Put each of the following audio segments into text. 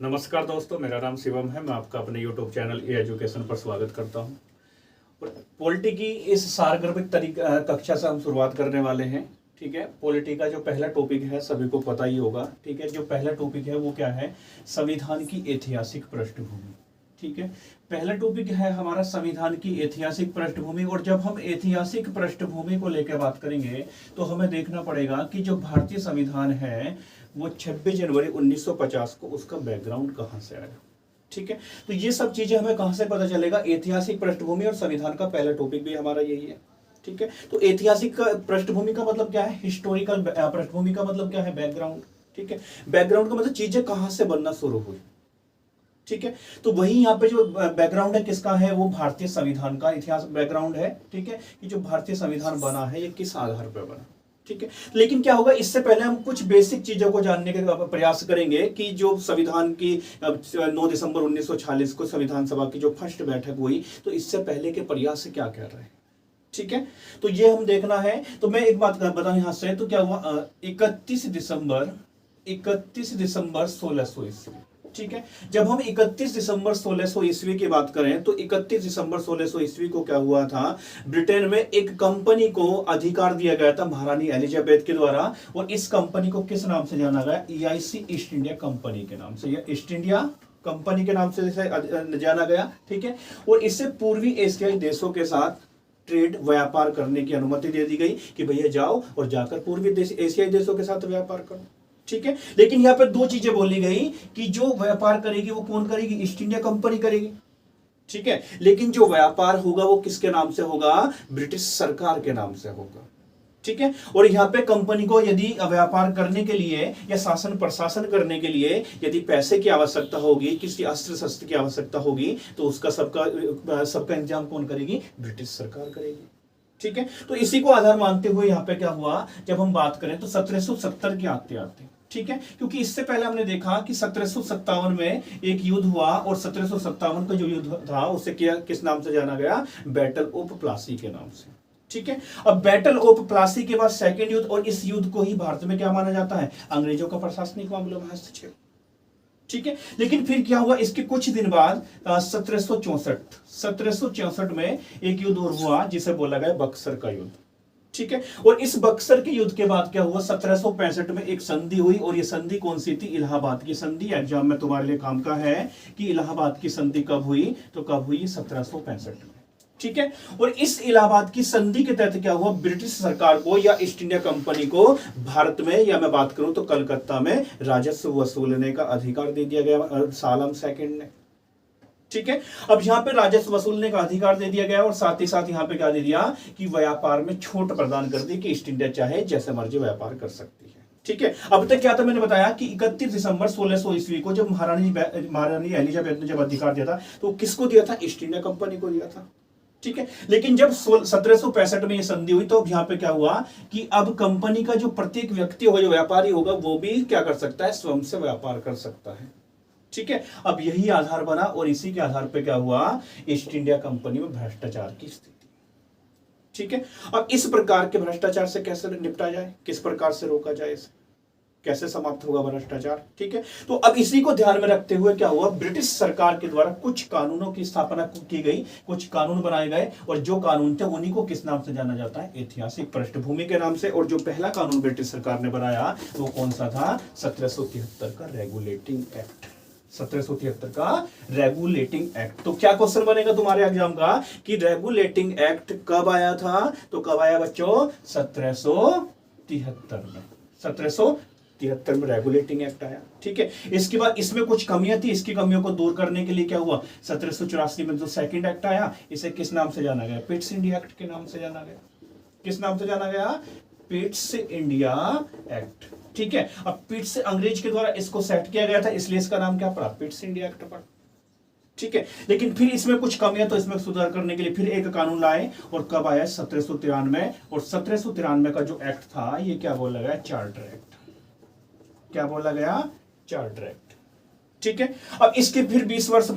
नमस्कार दोस्तों, मेरा नाम शिवम है। मैं आपका अपने YouTube चैनल ए एजुकेशन पर स्वागत करता हूं। पॉलिटी की इस सारगर्भित कक्षा से हम शुरुआत करने वाले हैं। ठीक है, पॉलिटी का जो पहला टॉपिक है सभी को पता ही होगा। ठीक है, जो पहला टॉपिक है वो क्या है? संविधान की ऐतिहासिक पृष्ठभूमि। ठीक है, पहला टॉपिक है हमारा संविधान की ऐतिहासिक पृष्ठभूमि। और जब हम ऐतिहासिक पृष्ठभूमि को लेकर बात करेंगे तो हमें देखना पड़ेगा कि जो भारतीय संविधान है वो 26 जनवरी 1950 को उसका बैकग्राउंड कहां से आया। ठीक है, तो ये सब चीजें हमें कहां से पता चलेगा? ऐतिहासिक पृष्ठभूमि। और संविधान का पहला टॉपिक भी हमारा यही है। ठीक है, तो ऐतिहासिक पृष्ठभूमि का मतलब क्या है? हिस्टोरिकल पृष्ठभूमि का मतलब क्या है? बैकग्राउंड। ठीक है, बैकग्राउंड का मतलब चीजें कहां से बनना शुरू हुई। ठीक है, तो वही यहाँ पे जो बैकग्राउंड है किसका है? वो भारतीय संविधान का इतिहास बैकग्राउंड है। ठीक है, कि जो भारतीय संविधान बना है ये किस आधार पर बना। ठीक है, लेकिन क्या होगा, इससे पहले हम कुछ बेसिक चीजों को जानने के प्रयास करेंगे कि जो संविधान की 9 दिसंबर 1946 को संविधान सभा की जो फर्स्ट बैठक हुई, तो इससे पहले के प्रयास क्या कर रहे हैं। ठीक है, तो ये हम देखना है। तो मैं एक बात बताऊं यहां से, तो क्या हुआ 31 दिसंबर 1600 ईस्वी। ठीक है, जब हम 31 दिसंबर 1600 ईस्वी की बात करें तो 31 दिसंबर 1600 ईस्वी को क्या हुआ था? ब्रिटेन में एक कंपनी को अधिकार दिया गया था महारानी एलिजाबेथ के द्वारा। और इस कंपनी को किस नाम से जाना गया? EIC, ईस्ट इंडिया कंपनी के नाम से, या ईस्ट इंडिया कंपनी के नाम से जाना गया। ठीक है, और इससे पूर्वी एशियाई देशों के साथ ट्रेड व्यापार करने की अनुमति दे दी गई कि भैया जाओ और जाकर पूर्वी एशियाई देशों के साथ व्यापार करो। ठीक है, लेकिन यहां पर दो चीजें बोली गई कि जो व्यापार करेगी वो कौन करेगी? ईस्ट इंडिया कंपनी करेगी। ठीक है, लेकिन जो व्यापार होगा वो किसके नाम से होगा? ब्रिटिश सरकार के नाम से होगा। ठीक है, और यहां पे कंपनी को यदि व्यापार करने के लिए या शासन प्रशासन करने के लिए यदि पैसे की आवश्यकता होगी, किसी अस्त्र शस्त्र की आवश्यकता होगी, तो उसका सबका इंतजाम कौन करेगी? ब्रिटिश सरकार करेगी। ठीक है, तो इसी को आधार मानते हुए यहां पे क्या हुआ, जब हम बात करें तो 1770 के आते। ठीक है, क्योंकि इससे पहले हमने देखा कि 1757 में एक युद्ध हुआ, और 1757 का जो युद्ध था उसे किस नाम से जाना गया? बैटल ऑफ प्लासी के नाम से। ठीक है, अब बैटल ऑफ प्लासी के बाद सेकंड युद्ध, और इस युद्ध को ही भारत में क्या माना जाता है? अंग्रेजों का प्रशासनिक मामलों में हस्तक्षेप। ठीक है, लेकिन फिर क्या हुआ? इसके कुछ दिन बाद 1764 में एक युद्ध और हुआ जिसे बोला गया बक्सर का युद्ध। ठीक है, और इस बक्सर के युद्ध के बाद क्या हुआ? 1765 में एक संधि हुई, और ये संधि कौन सी थी? इलाहाबाद की संधि। एग्जाम में तुम्हारे लिए काम का है कि इलाहाबाद की संधि कब हुई, तो कब हुई? 1765 में। ठीक है, और इस इलाहाबाद की संधि के तहत क्या हुआ? ब्रिटिश सरकार को या ईस्ट इंडिया कंपनी को भारत में, या मैं बात करूं तो कलकत्ता में राजस्व वसूलने का अधिकार दे दिया गया सालम सेकंड ने। ठीक है, अब यहां पे राजस्व वसूलने का अधिकार दे दिया गया, और साथ ही साथ यहां पे क्या दे दिया कि व्यापार में छूट प्रदान कर दी कि ईस्ट इंडिया चाहे जैसे मर्जी व्यापार कर सकती है। ठीक है, अब तक क्या था? मैंने बताया कि 31 दिसंबर 1600 ईस्वी को जब महारानी एलिजाबेथ ने जब अधिकार दिया था, तो किसको दिया था? ईस्ट इंडिया कंपनी को दिया था। ठीक है, लेकिन जब 1765 में यह संधि हुई, तो यहां पे क्या हुआ कि अब कंपनी का जो प्रत्येक व्यक्ति होगा, जो व्यापारी होगा, वो भी क्या कर सकता है? स्वयं से व्यापार कर सकता है। ठीक है, अब यही आधार बना, और इसी के आधार पे क्या हुआ? ईस्ट इंडिया कंपनी में भ्रष्टाचार की स्थिति। ठीक है, अब इस प्रकार के भ्रष्टाचार से कैसे निपटा जाए, किस प्रकार से रोका जाए, इसे कैसे समाप्त होगा भ्रष्टाचार। ठीक है, तो अब इसी को ध्यान में रखते हुए क्या हुआ? ब्रिटिश सरकार के द्वारा कुछ कानूनों की स्थापना की गई, कुछ कानून बनाए गए, और जो कानून थे उन्हीं को किस नाम से जाना जाता है? ऐतिहासिक पृष्ठभूमि के नाम से। और जो पहला कानून ब्रिटिश सरकार ने बनाया वो कौन सा था? 1773 का रेगुलेटिंग एक्ट। 1773 का रेगुलेटिंग एक्ट। तो क्या क्वेश्चन बनेगा तुम्हारे एग्जाम का कि रेगुलेटिंग एक्ट कब आया था? तो कब आया बच्चों? 1773 में। 1773 में रेगुलेटिंग एक्ट आया। ठीक है, इसके बाद इसमें कुछ कमियां थी, इसकी कमियों को दूर करने के लिए क्या हुआ? 1784 में जो सेकंड एक्ट आया, इसे किस नाम से जाना गया? पिट्स इंडिया एक्ट के नाम से जाना गया। किस नाम से जाना गया? Pitt's India act. ठीक है, अब पिट्स अंग्रेज के द्वारा इसको सेट किया गया था, इसलिए इसका नाम क्या पड़ा? पिट्स इंडिया एक्ट पड़ा। ठीक है, लेकिन फिर इसमें कुछ कमियां, तो इसमें सुधार करने के लिए फिर एक कानून लाए, और कब आया? 1793। और 1793 का जो एक्ट था ये क्या बोला गया? Charter act. क्या बोला गया? Charter act. ठीक है, अब इसके फिर 20 वर्ष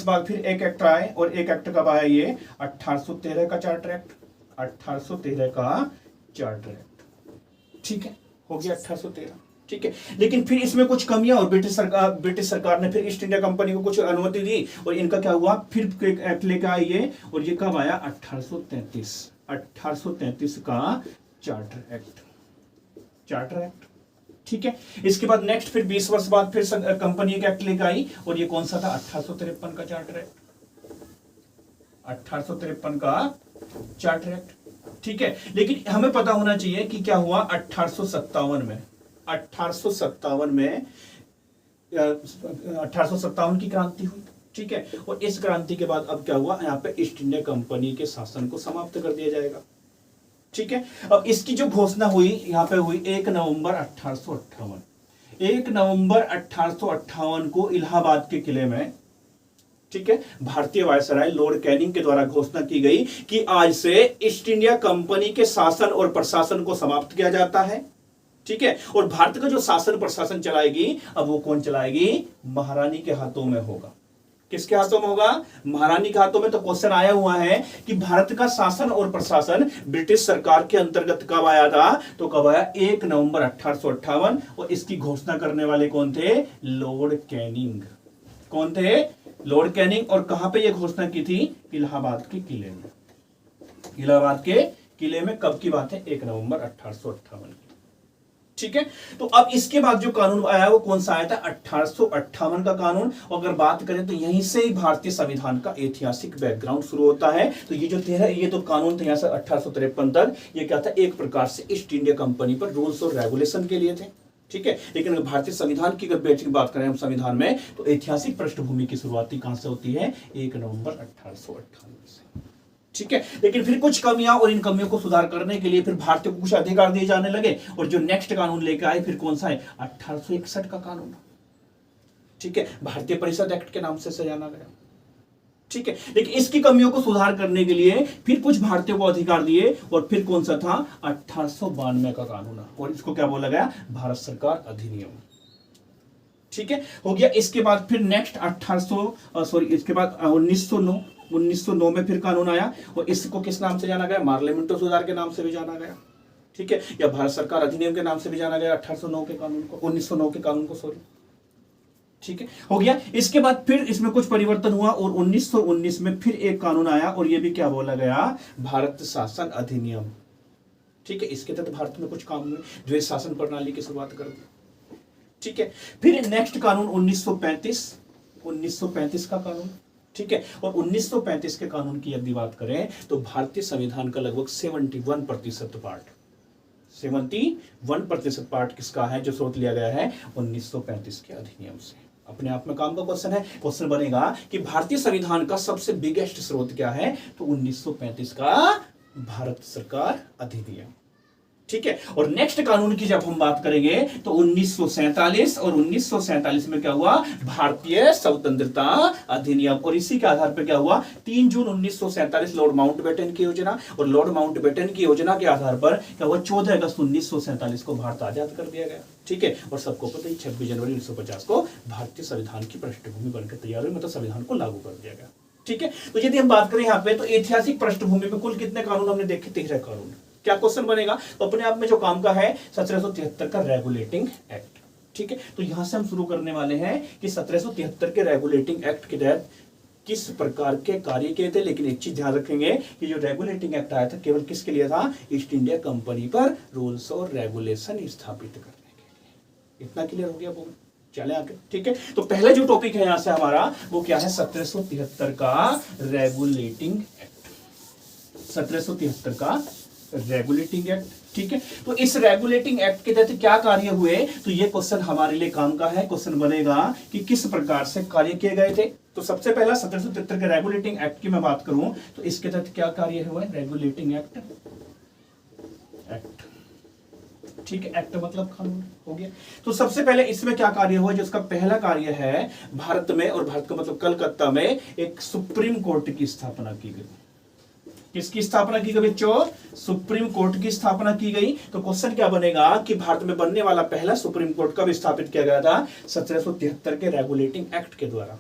बाद फिर एक एक्ट आए, और एक एक्ट कब आया? ये 1813 का चार्टर एक्ट। 1813 का चार्टर एक्ट। ठीक है, हो गया 1813। ठीक है। लेकिन फिर इसमें कुछ कमियां और ब्रिटिश सरकार ने फिर ईस्ट इंडिया कंपनी को कुछ अनुमति दी और इनका क्या हुआ, फिर एक्ट लेकर आई ये, और ये कब आया 1833 का चार्टर एक्ट। ठीक है। इसके बाद नेक्स्ट फिर 20 वर्ष बाद फिर कंपनी एक एक्ट लेकर आई और ये कौन सा था, 1853 का चार्टर एक्ट, 1853 का चार्टर एक्ट। ठीक है। लेकिन हमें पता होना चाहिए कि क्या हुआ 1857 में 1857 की क्रांति हुई। ठीक है। और इस क्रांति के बाद अब क्या हुआ, यहाँ पे ईस्ट इंडिया कंपनी के शासन को समाप्त कर दिया जाएगा। ठीक है। अब इसकी जो घोषणा हुई यहाँ पे हुई 1 नवंबर 1858 को इलाहाबाद के किले में, ठीक है, भारतीय वायसराय लॉर्ड कैनिंग के द्वारा घोषणा की गई कि आज से ईस्ट इंडिया कंपनी के शासन और प्रशासन को समाप्त किया जाता है। ठीक है। और भारत का जो शासन प्रशासन चलाएगी, अब वो कौन चलाएगी, महारानी के हाथों में होगा। किसके हाथों में होगा, महारानी के हाथों में। तो क्वेश्चन आया हुआ है कि भारत का शासन और प्रशासन ब्रिटिश सरकार के अंतर्गत कब आया था, तो कब आया 1 नवंबर 1858। और इसकी घोषणा करने वाले कौन थे, लॉर्ड कैनिंग। कौन थे, लॉर्ड कैनिंग। और कहां पे यह घोषणा की थी, इलाहाबाद के किले में। इलाहाबाद के किले में कब की बात है, 1 नवंबर 1858 की। ठीक है। तो अब इसके बाद जो कानून आया वो कौन सा आया था, 1858 का कानून। और अगर बात करें तो यहीं से ही भारतीय संविधान का ऐतिहासिक बैकग्राउंड शुरू होता है। तो ये जो ये तो कानून थे यहाँ से 1853 तक, ये क्या था, एक प्रकार से ईस्ट इंडिया कंपनी पर रूल्स और रेगुलेशन के लिए थे। ठीक है। लेकिन अगर भारतीय संविधान की अगर बात करें हम संविधान में, तो ऐतिहासिक पृष्ठभूमि की शुरुआती कहां से होती है, 1 नवंबर 1858 से। ठीक है। लेकिन फिर कुछ कमियां और इन कमियों को सुधार करने के लिए फिर भारतीय को कुछ अधिकार दिए जाने लगे। और जो नेक्स्ट कानून लेकर आए फिर कौन सा है, 1861 का कानून। ठीक है। भारतीय परिषद एक्ट के नाम से जाना गया। ठीक है। लेकिन इसकी कमियों को सुधार करने के लिए फिर कुछ भारतीयों को अधिकार दिए और फिर कौन सा था, 1892 का कानून। और इसको क्या बोला गया, भारत सरकार अधिनियम। ठीक है, हो गया। इसके बाद फिर नेक्स्ट इसके बाद 1909 में फिर कानून आया और इसको किस नाम से जाना गया, पार्लियामेंटो सुधार के नाम से भी जाना गया। ठीक है, या भारत सरकार अधिनियम के नाम से भी जाना गया 1809 के कानून को, 1909 के कानून को, सॉरी। ठीक है, हो गया। इसके बाद फिर इसमें कुछ परिवर्तन हुआ और 1919 में फिर एक कानून आया और ये भी क्या बोला गया, भारत शासन अधिनियम। ठीक है, इसके तहत भारत में कुछ काम हुए जो इस शासन प्रणाली की शुरुआत कर दी। ठीक है, फिर नेक्स्ट कानून 1935 का कानून। ठीक है, और 1935 के कानून की यदि बात करें तो भारतीय संविधान का लगभग 71% पार्ट किसका है, जो स्रोत लिया गया है 1935 के अधिनियम से। अपने आप में काम का क्वेश्चन है। क्वेश्चन बनेगा कि भारतीय संविधान का सबसे बिगेस्ट स्रोत क्या है, तो 1935 का भारत सरकार अधिनियम। ठीक है, और नेक्स्ट कानून की जब हम बात करेंगे तो 1947 और 1947 में क्या हुआ, भारतीय स्वतंत्रता अधिनियम। और इसी के आधार पर क्या हुआ, 3 जून 1947 लॉर्ड माउंटबेटन की योजना, और लॉर्ड माउंटबेटन की योजना के आधार पर क्या हुआ, 14 अगस्त 1947 को भारत आजाद कर दिया गया। ठीक है, और सबको पता ही 26 जनवरी 1950 को भारतीय संविधान की पृष्ठभूमि बनकर तैयार हुई, मतलब संविधान को लागू कर दिया गया। ठीक है, तो यदि हम बात करें यहाँ पे तो ऐतिहासिक पृष्ठभूमि में कुल कितने कानून हमने देखे, 13 कानून। क्या क्वेश्चन बनेगा, तो अपने आप में जो काम का है 1773 का रेगुलेटिंग एक्ट। ठीक है, तो यहां से हम शुरू करने वाले हैं कि 1773 के रेगुलेटिंग एक्ट के तहत किस प्रकार के कार्य किए थे। लेकिन एक चीज ध्यान रखेंगे कि जो रेगुलेटिंग एक्ट आया था केवल किसके लिए था, ईस्ट इंडिया कंपनी पर रूल्स और रेगुलेशन स्थापित करने के लिए। इतना क्लियर हो गया, वो चले आगे। ठीक है, तो पहले जो टॉपिक है यहां से हमारा वो क्या है, 1773 का रेगुलेटिंग एक्ट। 1773 का रेगुलेटिंग एक्ट। ठीक है, तो इस रेगुलेटिंग एक्ट के तहत क्या कार्य हुए, तो ये क्वेश्चन हमारे लिए काम का है। क्वेश्चन बनेगा कि किस प्रकार से कार्य किए गए थे। तो सबसे पहला 1773 के रेगुलेटिंग एक्ट की मैं बात करूं तो इसके तहत क्या कार्य हुए, रेगुलेटिंग एक्ट। ठीक है, एक्ट मतलब कानून हो गया। तो सबसे पहले इसमें क्या कार्य हुआ, जो इसका पहला कार्य है, भारत में, और भारत का मतलब कलकत्ता में एक सुप्रीम कोर्ट की स्थापना की गई। किसकी स्थापना की गई बच्चों, सुप्रीम कोर्ट की स्थापना की गई। तो क्वेश्चन क्या बनेगा कि भारत में बनने वाला पहला सुप्रीम कोर्ट कब स्थापित किया गया था, 1773 के रेगुलेटिंग एक्ट के द्वारा।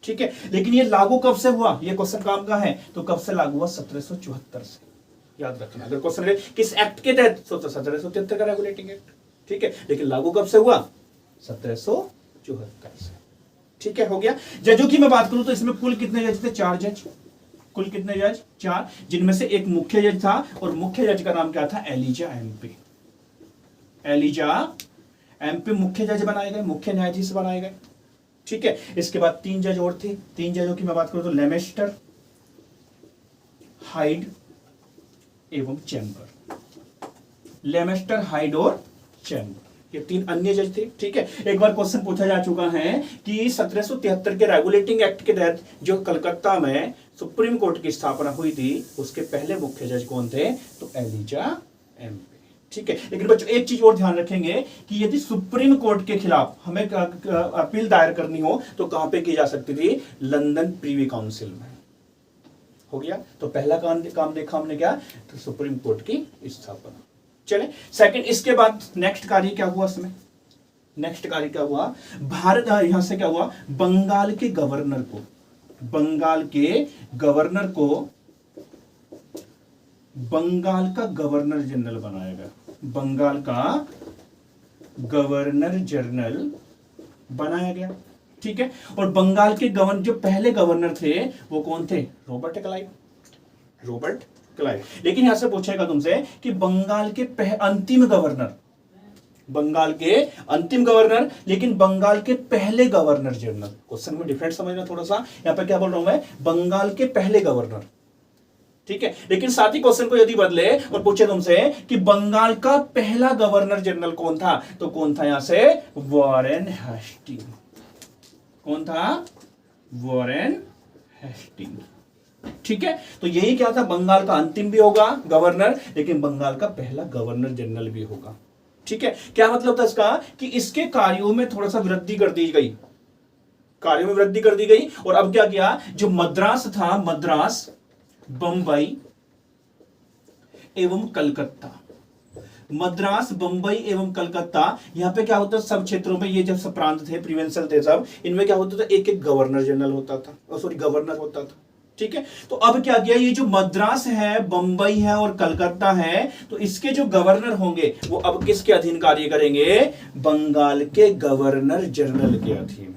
ठीक है, लेकिन ये लागू कब से हुआ, ये क्वेश्चन काम का है, तो कब से लागू हुआ, 1774 से। याद रखना, अगर क्वेश्चन किस एक्ट के तहत, 1773 का रेगुलेटिंग एक्ट। ठीक है, लेकिन लागू कब से हुआ? 1774 से। ठीक है, हो गया। जजों की मैं बात करूं तो इसमें कुल कितने जज थे? 4 जज। कुल कितने जज? 4, जिनमें से एक मुख्य जज था और मुख्य जज का नाम क्या था? Elijah MP. एलिजा एमपी मुख्य जज बनाए गए, मुख्य न्यायाधीश बनाए गए। ठीक है, इसके बाद 3 जज और थे। 3 जजों की मैं बात करूं तो लेमेस्टर, हाइड एवं चैम्बर। लेमेस्टर, हाइड और चैम्बर, ये 3 अन्य जज थे। ठीक है, एक बार क्वेश्चन पूछा जा चुका है कि 1773 के रेगुलेटिंग एक्ट के तहत जो कलकत्ता में सुप्रीम कोर्ट की स्थापना हुई थी उसके पहले मुख्य जज कौन थे? तो एलिजा एमपी। ठीक है, लेकिन बच्चों एक चीज और ध्यान रखेंगे कि यदि सुप्रीम कोर्ट के खिलाफ हमें अपील दायर करनी हो तो कहां पे की जा सकती थी? लंदन प्रीवी काउंसिल में। हो गया, तो पहला काम देखा हमने क्या? तो सुप्रीम कोर्ट की स्थापना। चले सेकंड, इसके बाद नेक्स्ट कार्य क्या हुआ इसमें? नेक्स्ट कार्य क्या हुआ? भारत यहां से क्या हुआ? बंगाल के गवर्नर को, बंगाल के गवर्नर को बंगाल का गवर्नर जनरल बनाया गया। बंगाल का गवर्नर जनरल बनाया गया। ठीक है, और बंगाल के गवर्नर जो पहले गवर्नर थे वो कौन थे? Robert Clive. Robert Clive. लेकिन यहां से पूछेगा तुमसे कि बंगाल के अंतिम गवर्नर, बंगाल के अंतिम गवर्नर, लेकिन बंगाल के पहले गवर्नर जनरल। क्वेश्चन में डिफरेंट समझना थोड़ा सा। यहां पे क्या बोल रहा हूं मैं? बंगाल के पहले गवर्नर। ठीक है, लेकिन साथ ही क्वेश्चन को यदि बदले और पूछे तुमसे कि बंगाल का पहला गवर्नर जनरल कौन था, तो कौन था? यहां से वॉरेन हेस्टिंग। कौन था? Warren Hasting. ठीक है, तो यही क्या था? बंगाल का अंतिम भी होगा गवर्नर, लेकिन बंगाल का पहला गवर्नर जनरल भी होगा। ठीक है, क्या मतलब था इसका? कि इसके कार्यों में थोड़ा सा वृद्धि कर दी गई, कार्यों में वृद्धि कर दी गई। और अब क्या किया? जो मद्रास था, मद्रास, बंबई एवं कलकत्ता, मद्रास, बंबई एवं कलकत्ता, यहां पे क्या होता है? सब क्षेत्रों में ये जब सब प्रांत थे, प्रोविंशियल थे सब, इनमें क्या होता था? एक एक गवर्नर जनरल होता था, सॉरी गवर्नर होता था। ठीक है, तो अब क्या किया? ये जो मद्रास है, बंबई है और कलकत्ता है, तो इसके जो गवर्नर होंगे वो अब किसके अधीन कार्य करेंगे? बंगाल के गवर्नर जनरल के अधीन।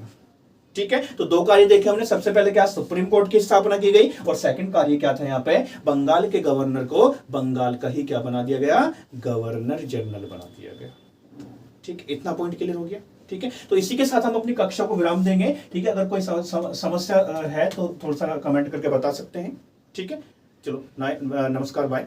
ठीक है, तो 2 कार्य देखे हमने। सबसे पहले क्या? सुप्रीम कोर्ट की स्थापना की गई, और सेकंड कार्य क्या था? यहां पे बंगाल के गवर्नर को बंगाल का ही क्या बना दिया गया? गवर्नर जनरल बना दिया गया। ठीक, इतना पॉइंट क्लियर हो गया। ठीक है, तो इसी के साथ हम अपनी कक्षा को विराम देंगे। ठीक है, अगर कोई समस्या है तो थोड़ा सा कमेंट करके बता सकते हैं। ठीक है, चलो नमस्कार, बाय।